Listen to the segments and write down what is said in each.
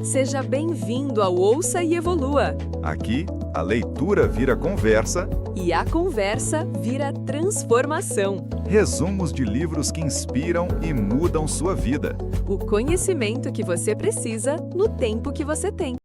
Seja bem-vindo ao Ouça e Evolua. Aqui, a leitura vira conversa, E a conversa vira transformação. resumos de livros que inspiram e mudam sua vida. O conhecimento que você precisa no tempo que você tem.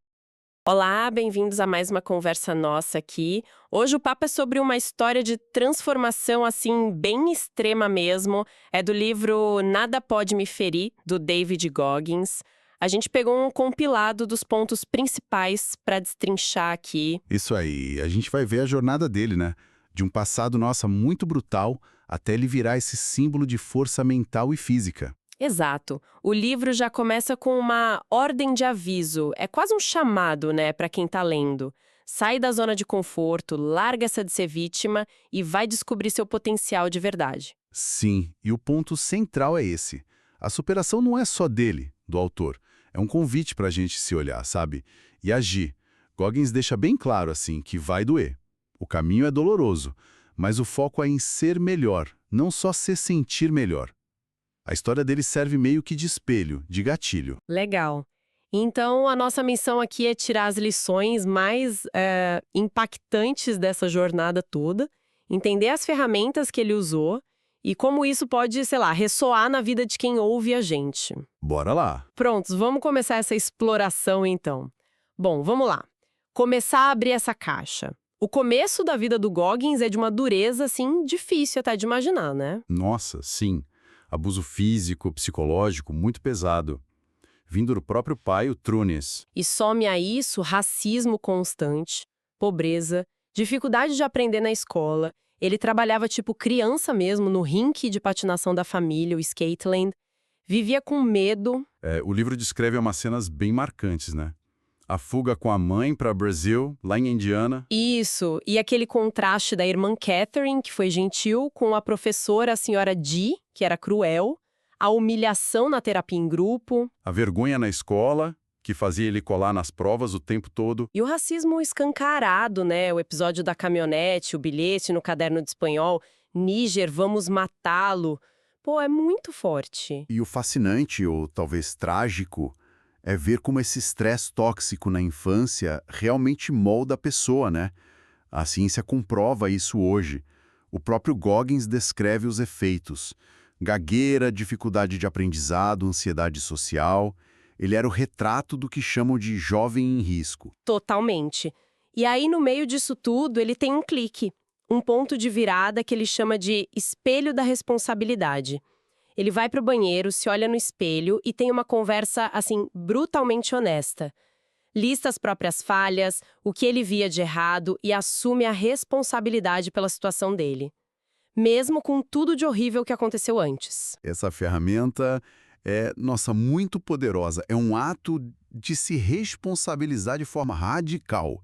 Olá, bem-vindos a mais uma conversa nossa aqui. Hoje o papo é sobre uma história de transformação, assim, bem extrema mesmo. É do livro Nada Pode Me Ferir, do David Goggins. A gente pegou um compilado dos pontos principais para destrinchar aqui. Isso aí, a gente vai ver a jornada dele, né? De um passado, nossa, muito brutal, até ele virar esse símbolo de força mental e física. Exato. O livro já começa com uma ordem de aviso. É quase um chamado, né, para quem tá lendo. Sai da zona de conforto, larga essa de ser vítima e vai descobrir seu potencial de verdade. Sim, e o ponto central é esse. A superação não é só dele, do autor. É um convite pra gente se olhar, sabe? E agir. Goggins deixa bem claro, assim, que vai doer. O caminho é doloroso, mas o foco é em ser melhor, não só se sentir melhor. A história dele serve meio que de espelho, de gatilho. Legal. Então, a nossa missão aqui é tirar as lições mais impactantes dessa jornada toda, entender as ferramentas que ele usou e como isso pode, sei lá, ressoar na vida de quem ouve a gente. Bora lá! Prontos, vamos começar essa exploração então. Bom, vamos lá. Começar a abrir essa caixa. O começo da vida do Goggins é de uma dureza, assim, difícil até de imaginar, né? Nossa, sim. Abuso físico, psicológico, muito pesado. Vindo do próprio pai, o Trunis. E some a isso racismo constante, pobreza, dificuldade de aprender na escola. Ele trabalhava tipo criança mesmo no rink de patinação da família, o Skateland. Vivia com medo. O livro descreve umas cenas bem marcantes, né? A fuga com a mãe para Brasil, lá em Indiana. Isso, e aquele contraste da irmã Catherine, que foi gentil, com a professora, a senhora Dee, que era cruel. A humilhação na terapia em grupo. A vergonha na escola, que fazia ele colar nas provas o tempo todo. E o racismo escancarado, né? O episódio da caminhonete, o bilhete no caderno de espanhol. Níger, vamos matá-lo. Pô, é muito forte. E o fascinante, ou talvez trágico, é ver como esse estresse tóxico na infância realmente molda a pessoa, né? A ciência comprova isso hoje. O próprio Goggins descreve os efeitos. Gagueira, dificuldade de aprendizado, ansiedade social. Ele era o retrato do que chamam de jovem em risco. Totalmente. E aí, no meio disso tudo, ele tem um clique. Um ponto de virada que ele chama de espelho da responsabilidade. Ele vai pro banheiro, se olha no espelho e tem uma conversa, assim, brutalmente honesta. Lista as próprias falhas, o que ele via de errado e assume a responsabilidade pela situação dele. Mesmo com tudo de horrível que aconteceu antes. Essa ferramenta é, nossa, muito poderosa. É um ato de se responsabilizar de forma radical.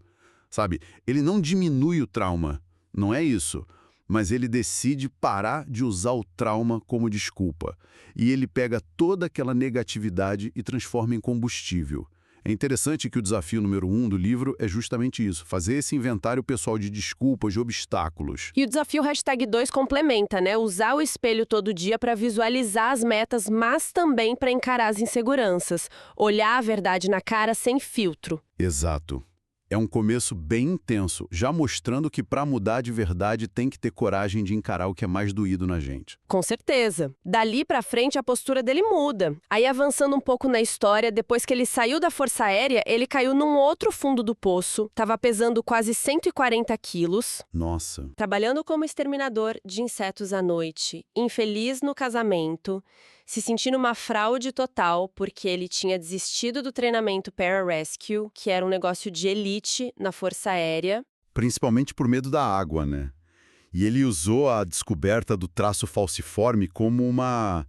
Sabe, ele não diminui o trauma, não é isso. Mas ele decide parar de usar o trauma como desculpa. E ele pega toda aquela negatividade e transforma em combustível. É interessante que o desafio número 1 do livro é justamente isso, fazer esse inventário pessoal de desculpas, de obstáculos. E o desafio #2 complementa, né? Usar o espelho todo dia para visualizar as metas, mas também para encarar as inseguranças. Olhar a verdade na cara sem filtro. Exato. É um começo bem intenso, já mostrando que para mudar de verdade tem que ter coragem de encarar o que é mais doído na gente. Com certeza. Dali pra frente a postura dele muda. Aí avançando um pouco na história, depois que ele saiu da Força Aérea, ele caiu num outro fundo do poço, tava pesando quase 140 quilos, Nossa. trabalhando como exterminador de insetos à noite, infeliz no casamento, se sentindo uma fraude total porque ele tinha desistido do treinamento Pararescue, que era um negócio de elite na Força Aérea. Principalmente por medo da água, né? E ele usou a descoberta do traço falciforme como uma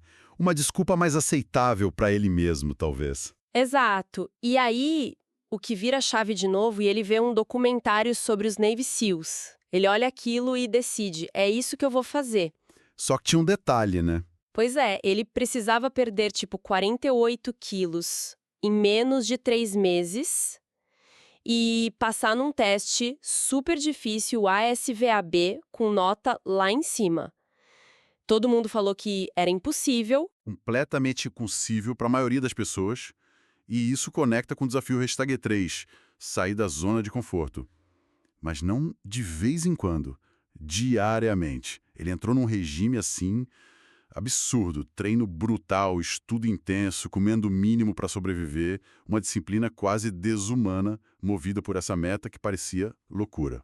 desculpa mais aceitável para ele mesmo, talvez. Exato. E aí, o que vira a chave de novo e ele vê um documentário sobre os Navy SEALs. Ele olha aquilo e decide, é isso que eu vou fazer. Só que tinha um detalhe, né? Pois é, ele precisava perder tipo 48 quilos em menos de 3 meses e passar num teste super difícil, o ASVAB, com nota lá em cima. Todo mundo falou que era impossível. Completamente impossível para a maioria das pessoas. E isso conecta com o desafio hashtag 3, sair da zona de conforto. Mas não de vez em quando, diariamente. Ele entrou num regime assim, absurdo, treino brutal, estudo intenso, comendo o mínimo para sobreviver, uma disciplina quase desumana, movida por essa meta que parecia loucura.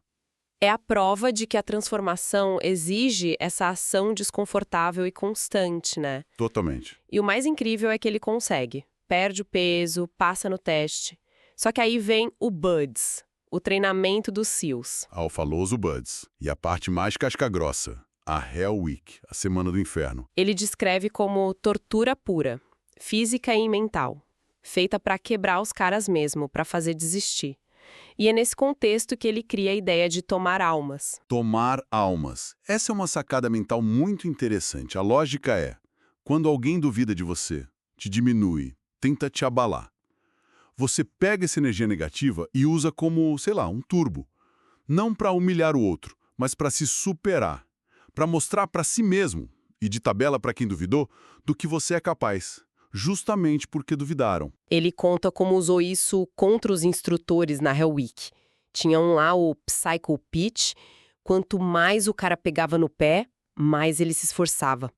É a prova de que a transformação exige essa ação desconfortável e constante, né? Totalmente. E o mais incrível é que ele consegue. Perde o peso, passa no teste. Só que aí vem o BUD/S, o treinamento dos SEALs. Ao famoso BUD/S. E a parte mais casca-grossa, a Hell Week, a Semana do Inferno. Ele descreve como tortura pura, física e mental, feita para quebrar os caras mesmo, para fazer desistir. E é nesse contexto que ele cria a ideia de tomar almas. Tomar almas. Essa é uma sacada mental muito interessante. A lógica é, quando alguém duvida de você, te diminui, tenta te abalar, você pega essa energia negativa e usa como, sei lá, um turbo. Não para humilhar o outro, mas para se superar. Para mostrar para si mesmo, e de tabela para quem duvidou, do que você é capaz. Justamente porque duvidaram. Ele conta como usou isso contra os instrutores na Hell Week. Tinha um lá, o Psycho Pitch. Quanto mais o cara pegava no pé, mais ele se esforçava.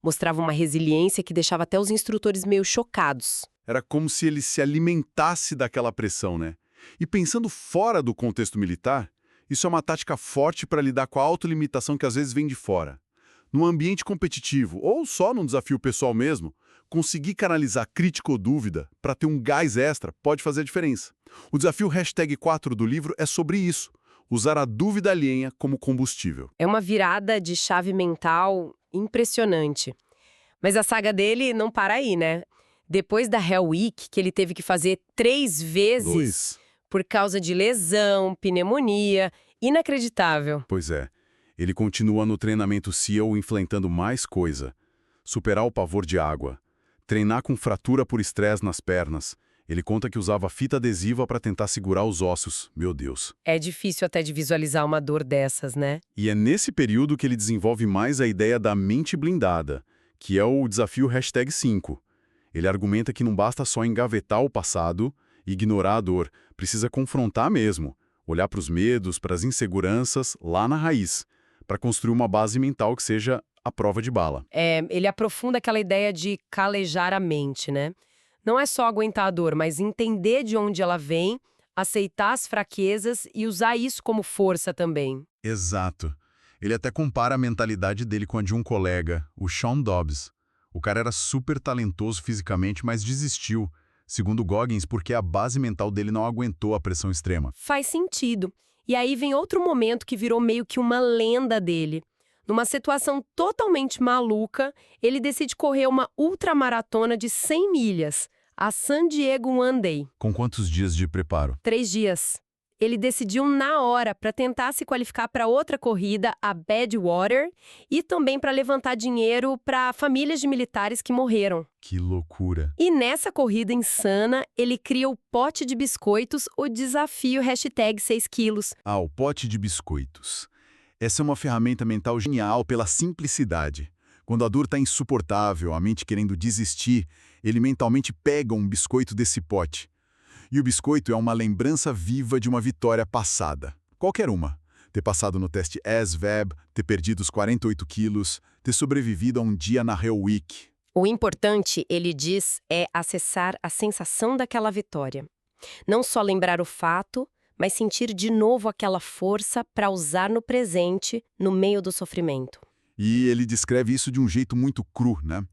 Mostrava uma resiliência que deixava até os instrutores meio chocados. Era como se ele se alimentasse daquela pressão, né? E pensando fora do contexto militar, isso é uma tática forte para lidar com a autolimitação que às vezes vem de fora. Num ambiente competitivo, ou só num desafio pessoal mesmo, conseguir canalizar crítica ou dúvida para ter um gás extra pode fazer a diferença. O desafio hashtag 4 do livro é sobre isso, usar a dúvida alheia como combustível. É uma virada de chave mental impressionante. Mas a saga dele não para aí, né? Depois da Hell Week, que ele teve que fazer 3 vezes Luiz. por causa de lesão, pneumonia, inacreditável. Pois é, ele continua no treinamento SEAL enfrentando mais coisa. Superar o pavor de água. Treinar com fratura por estresse nas pernas. Ele conta que usava fita adesiva para tentar segurar os ossos. Meu Deus. É difícil até de visualizar uma dor dessas, né? E é nesse período que ele desenvolve mais a ideia da mente blindada, que é o desafio hashtag 5. Ele argumenta que não basta só engavetar o passado e ignorar a dor, precisa confrontar mesmo, olhar para os medos, para as inseguranças, lá na raiz, para construir uma base mental que seja a prova de bala. Ele aprofunda aquela ideia de calejar a mente, né? Não é só aguentar a dor, mas entender de onde ela vem, aceitar as fraquezas e usar isso como força também. Exato. Ele até compara a mentalidade dele com a de um colega, o Sean Dobbs. O cara era super talentoso fisicamente, mas desistiu, segundo Goggins, porque a base mental dele não aguentou a pressão extrema. Faz sentido. E aí vem outro momento que virou meio que uma lenda dele. Numa situação totalmente maluca, ele decide correr uma ultramaratona de 100 milhas, a San Diego One Day. Com quantos dias de preparo? 3 dias. Ele decidiu na hora para tentar se qualificar para outra corrida, a Badwater, e também para levantar dinheiro para famílias de militares que morreram. Que loucura. E nessa corrida insana, ele cria o pote de biscoitos, o desafio hashtag 6 quilos. Ah, o pote de biscoitos. Essa é uma ferramenta mental genial pela simplicidade. Quando a dor está insuportável, a mente querendo desistir, ele mentalmente pega um biscoito desse pote. E o biscoito é uma lembrança viva de uma vitória passada. Qualquer uma. Ter passado no teste ASVAB, ter perdido os 48 quilos, ter sobrevivido a um dia na Hell Week. O importante, ele diz, é acessar a sensação daquela vitória. Não só lembrar o fato, mas sentir de novo aquela força para usar no presente, no meio do sofrimento. E ele descreve isso de um jeito muito cru, né?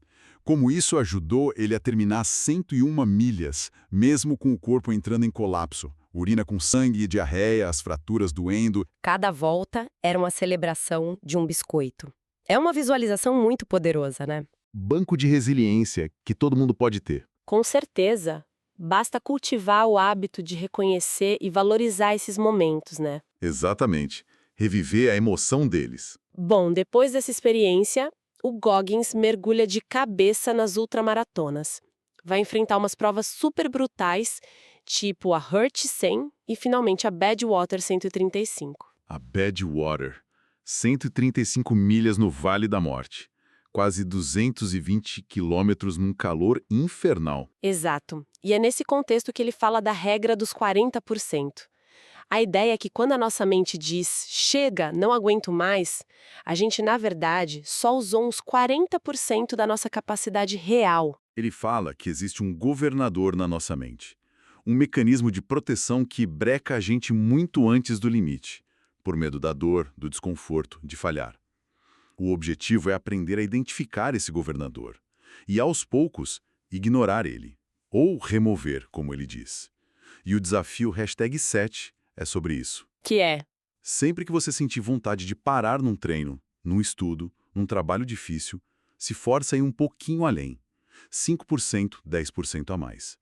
Como isso ajudou ele a terminar 101 milhas, mesmo com o corpo entrando em colapso. Urina com sangue e diarreia, as fraturas doendo. Cada volta era uma celebração de um biscoito. É uma visualização muito poderosa, né? Banco de resiliência que todo mundo pode ter. Com certeza. Basta cultivar o hábito de reconhecer e valorizar esses momentos, né? Exatamente. Reviver a emoção deles. Bom, depois dessa experiência, o Goggins mergulha de cabeça nas ultramaratonas. Vai enfrentar umas provas super brutais, tipo a Hurt 100 e finalmente a Badwater 135. A Badwater. 135 milhas no Vale da Morte. quase 220 quilômetros num calor infernal. Exato. E é nesse contexto que ele fala da regra dos 40%. A ideia é que quando a nossa mente diz chega, não aguento mais, a gente, na verdade, só usou uns 40% da nossa capacidade real. Ele fala que existe um governador na nossa mente. Um mecanismo de proteção que breca a gente muito antes do limite, por medo da dor, do desconforto, de falhar. O objetivo é aprender a identificar esse governador e, aos poucos, ignorar ele, ou remover, como ele diz. E o desafio #7 é sobre isso. Que é? Sempre que você sentir vontade de parar num treino, num estudo, num trabalho difícil, se força a ir um pouquinho além. 5%, 10% a mais.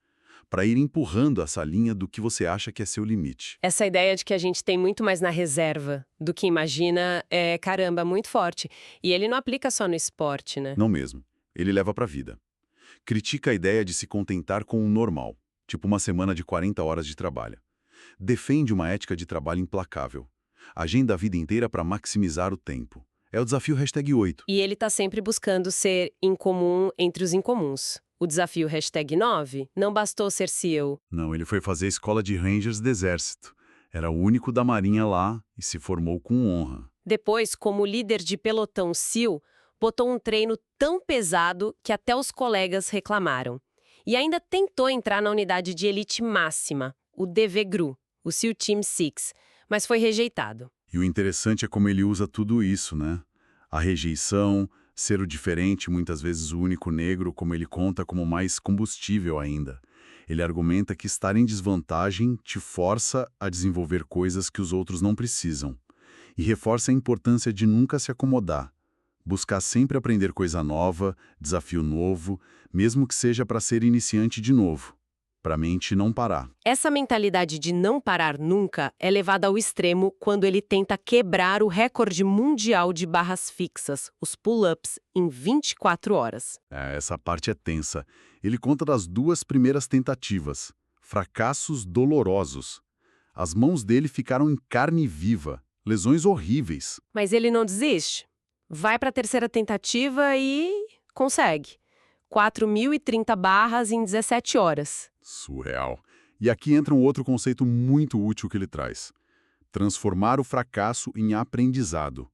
Para ir empurrando essa linha do que você acha que é seu limite. Essa ideia de que a gente tem muito mais na reserva do que imagina é, caramba, muito forte. E ele não aplica só no esporte, né? Não mesmo. Ele leva para a vida. Critica a ideia de se contentar com o normal, tipo uma semana de 40 horas de trabalho. Defende uma ética de trabalho implacável. Agenda a vida inteira para maximizar o tempo. É o desafio #8. E ele tá sempre buscando ser incomum entre os incomuns. O desafio #9 não bastou ser CEO. Não, ele foi fazer a escola de Rangers do Exército. Era o único da Marinha lá e se formou com honra. Depois, como líder de pelotão SEAL, botou um treino tão pesado que até os colegas reclamaram. E ainda tentou entrar na unidade de elite máxima, o DV-GRU, o SEAL Team 6, mas foi rejeitado. E o interessante é como ele usa tudo isso, né? A rejeição, ser o diferente, muitas vezes o único negro, como ele conta como mais combustível ainda. Ele argumenta que estar em desvantagem te força a desenvolver coisas que os outros não precisam. E reforça a importância de nunca se acomodar. Buscar sempre aprender coisa nova, desafio novo, mesmo que seja para ser iniciante de novo. Para a mente não parar. Essa mentalidade de não parar nunca é levada ao extremo quando ele tenta quebrar o recorde mundial de barras fixas, os pull-ups, em 24 horas. Essa parte é tensa. Ele conta das 2 primeiras tentativas. Fracassos dolorosos. As mãos dele ficaram em carne viva. Lesões horríveis. Mas ele não desiste. Vai para a terceira tentativa e consegue. 4.030 barras em 17 horas. Surreal. E aqui entra um outro conceito muito útil que ele traz. Transformar o fracasso em aprendizado.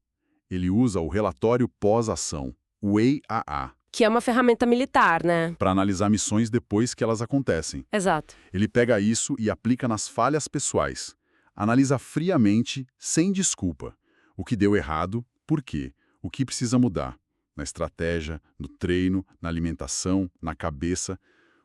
Ele usa o relatório pós-ação, o EAA, Que é uma ferramenta militar, né? para analisar missões depois que elas acontecem. Exato. Ele pega isso e aplica nas falhas pessoais. Analisa friamente, sem desculpa. O que deu errado, por quê? O que precisa mudar? Na estratégia, no treino, na alimentação, na cabeça.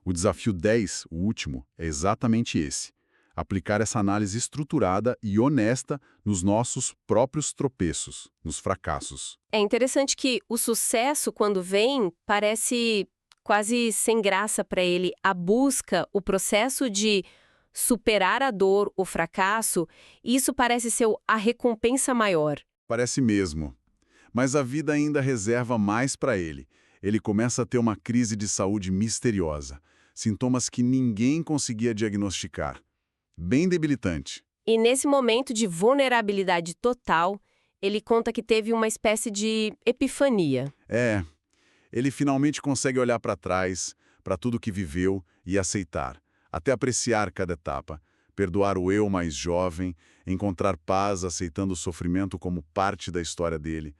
O desafio 10, o último, é exatamente esse. Aplicar essa análise estruturada e honesta nos nossos próprios tropeços, nos fracassos. É interessante que o sucesso, quando vem, parece quase sem graça para ele. A busca, o processo de superar a dor, o fracasso, isso parece ser a recompensa maior. Parece mesmo. Mas a vida ainda reserva mais para ele. Ele começa a ter uma crise de saúde misteriosa. Sintomas que ninguém conseguia diagnosticar. Bem debilitante. E nesse momento de vulnerabilidade total, ele conta que teve uma espécie de epifania. Ele finalmente consegue olhar para trás, para tudo que viveu e aceitar. Até apreciar cada etapa. Perdoar o eu mais jovem, encontrar paz aceitando o sofrimento como parte da história dele.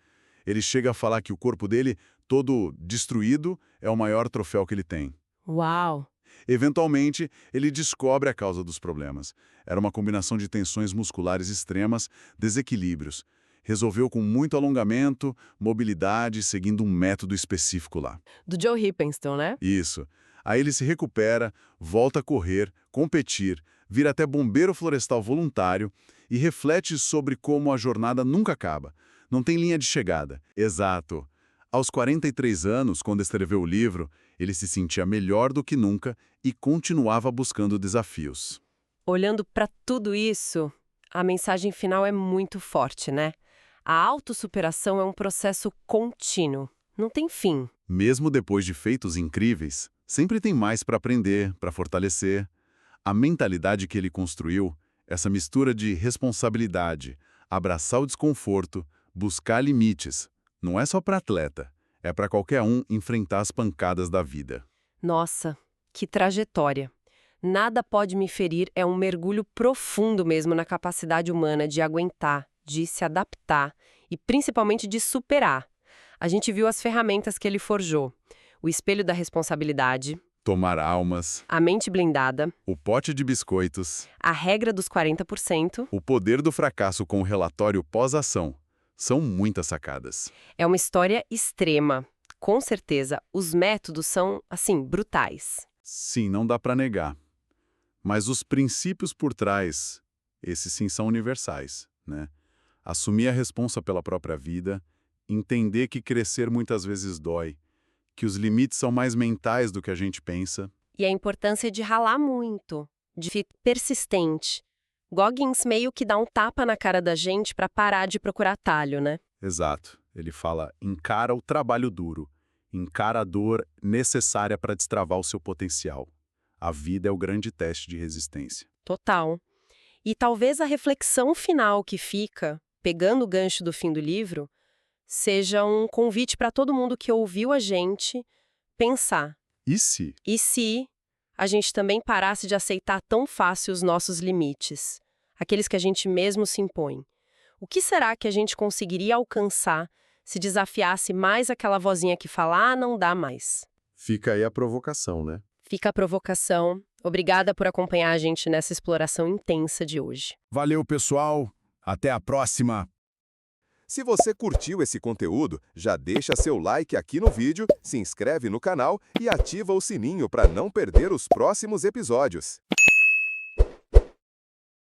Ele chega a falar que o corpo dele, todo destruído, é o maior troféu que ele tem. Uau! Eventualmente, ele descobre a causa dos problemas. Era uma combinação de tensões musculares extremas, desequilíbrios. Resolveu com muito alongamento, mobilidade, seguindo um método específico lá. Do Joe Hippenstone, né? Isso. Aí ele se recupera, volta a correr, competir, vira até bombeiro florestal voluntário e reflete sobre como a jornada nunca acaba. Não tem linha de chegada. Exato. Aos 43 anos, quando escreveu o livro, ele se sentia melhor do que nunca e continuava buscando desafios. Olhando para tudo isso, a mensagem final é muito forte, né? A autossuperação é um processo contínuo. Não tem fim. Mesmo depois de feitos incríveis, sempre tem mais para aprender, para fortalecer. A mentalidade que ele construiu, essa mistura de responsabilidade, abraçar o desconforto, buscar limites, não é só para atleta, É para qualquer um enfrentar as pancadas da vida. Nossa, que trajetória. Nada pode me ferir é um mergulho profundo mesmo na capacidade humana de aguentar, de se adaptar e principalmente de superar. A gente viu as ferramentas que ele forjou. O espelho da responsabilidade, Tomar almas, a mente blindada, o pote de biscoitos, a regra dos 40%. o poder do fracasso com o relatório pós-ação. São muitas sacadas. É uma história extrema. Com certeza, os métodos são, assim, brutais. Sim, não dá para negar. Mas os princípios por trás, esses sim são universais, né? Assumir a responsa pela própria vida, entender que crescer muitas vezes dói, que os limites são mais mentais do que a gente pensa. E a importância de ralar muito, de ser persistente. Goggins meio que dá um tapa na cara da gente para parar de procurar atalho, né? Exato. Ele fala, encara o trabalho duro, encara a dor necessária para destravar o seu potencial. A vida é o grande teste de resistência. Total. E talvez a reflexão final que fica, pegando o gancho do fim do livro, seja um convite para todo mundo que ouviu a gente pensar. E se? E se a gente também parasse de aceitar tão fácil os nossos limites, aqueles que a gente mesmo se impõe? O que será que a gente conseguiria alcançar se desafiasse mais aquela vozinha que fala, ah, não dá mais? Fica aí a provocação, né? Fica a provocação. Obrigada por acompanhar a gente nessa exploração intensa de hoje. Valeu, pessoal. Até a próxima. Se você curtiu esse conteúdo, já deixa seu like aqui no vídeo, se inscreve no canal e ativa o sininho para não perder os próximos episódios.